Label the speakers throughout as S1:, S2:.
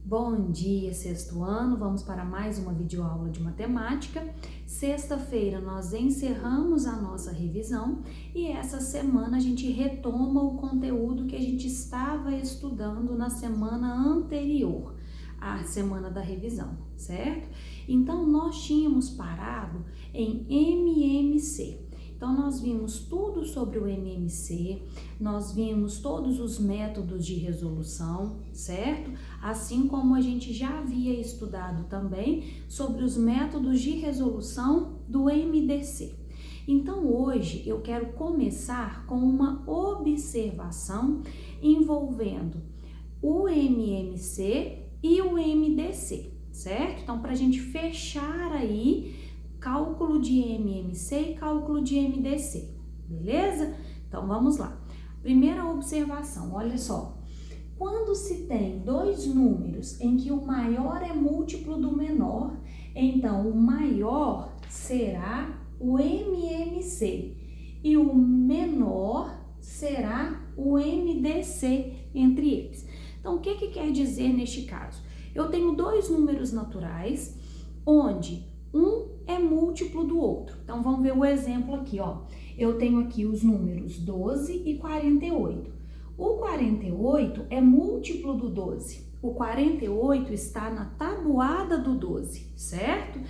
S1: Bom dia, sexto ano, vamos para mais uma videoaula de matemática. Sexta-feira nós encerramos a nossa revisão e essa semana a gente retoma o conteúdo que a gente estava estudando na semana anterior, a semana da revisão, certo? Então nós tínhamos parado em MMC. Então, nós vimos tudo sobre o MMC, nós vimos todos os métodos de resolução, certo? Assim como a gente já havia estudado também sobre os métodos de resolução do MDC. Então, hoje eu quero começar com uma observação envolvendo o MMC e o MDC, certo? Então, para a gente fechar aí cálculo de MMC e cálculo de MDC, beleza? Então, vamos lá. Primeira observação, olha só. Quando se tem dois números em que o maior é múltiplo do menor, então o maior será o MMC e o menor será o MDC entre eles. Então, o que quer dizer neste caso? Eu tenho dois números naturais, onde um é múltiplo do outro. Então, vamos ver o exemplo aqui, ó. Eu tenho aqui os números 12 e 48. O 48 é múltiplo do 12. O 48 está na tabuada do 12, certo?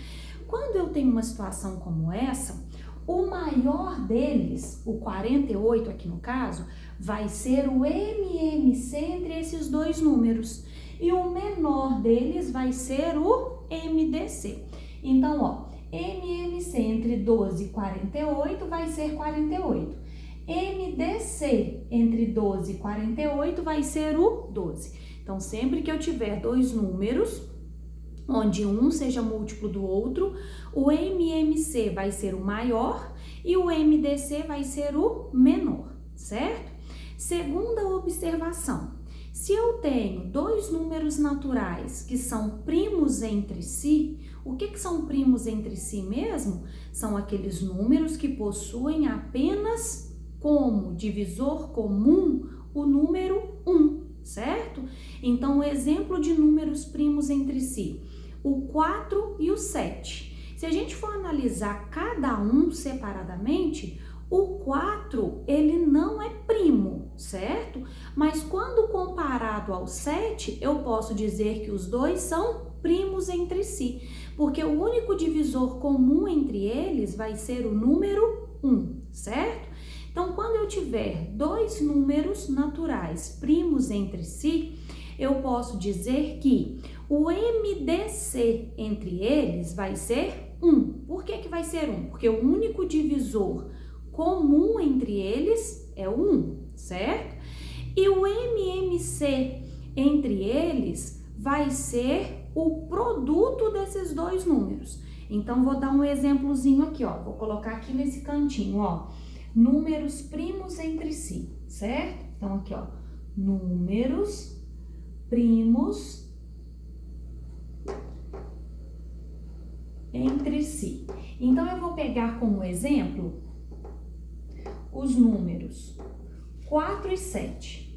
S1: Quando eu tenho uma situação como essa, o maior deles, o 48 aqui no caso, vai ser o MMC entre esses dois números. E o menor deles vai ser o MDC. Então, ó, MMC entre 12 e 48 vai ser 48. MDC entre 12 e 48 vai ser o 12. Então, sempre que eu tiver dois números, onde um seja múltiplo do outro, o MMC vai ser o maior e o MDC vai ser o menor, certo? Segunda observação. Se eu tenho dois números naturais que são primos entre si, o que são primos entre si mesmo? São aqueles números que possuem apenas como divisor comum o número 1, certo? Então, o exemplo de números primos entre si, o 4 e o 7. Se a gente for analisar cada um separadamente, o 4, ele não é primo, certo? Mas quando comparado ao 7, eu posso dizer que os dois são primos entre si, porque o único divisor comum entre eles vai ser o número 1, certo? Então, quando eu tiver dois números naturais primos entre si, eu posso dizer que o MDC entre eles vai ser 1. Por que vai ser 1? Porque o único divisor comum entre eles é o 1, certo? E o MMC entre eles vai ser o produto desses dois números. Então, vou dar um exemplozinho aqui, ó. Vou colocar aqui nesse cantinho, ó. Números primos entre si, certo? Então, aqui, ó. Números primos entre si. Então, eu vou pegar como exemplo os números 4 e 7.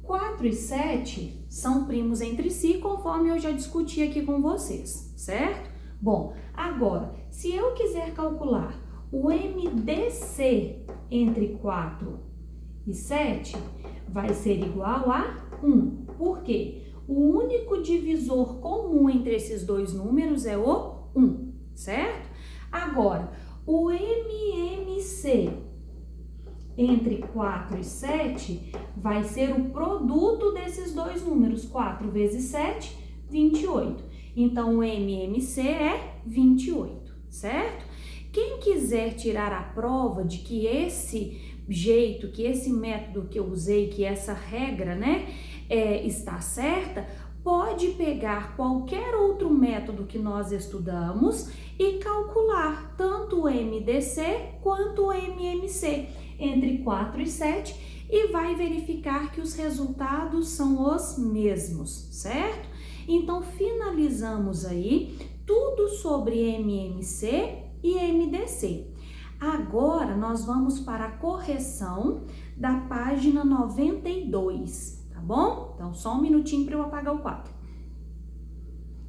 S1: 4 e 7 são primos entre si, conforme eu já discuti aqui com vocês, certo? Bom, agora, se eu quiser calcular o MDC entre 4 e 7, vai ser igual a 1. Por quê? O único divisor comum entre esses dois números é o 1, certo? Agora, o MMC entre 4 e 7 vai ser o produto desses dois números. 4 vezes 7, 28. Então, o MMC é 28, certo? Quem quiser tirar a prova de que esse jeito, que esse método que eu usei, que essa regra, né, está certa, pode pegar qualquer outro método que nós estudamos e calcular tanto o MDC quanto o MMC entre 4 e 7 e vai verificar que os resultados são os mesmos, certo? Então, finalizamos aí tudo sobre MMC e MDC. Agora, nós vamos para a correção da página 92, tá bom? Então, só um minutinho para eu apagar o quadro.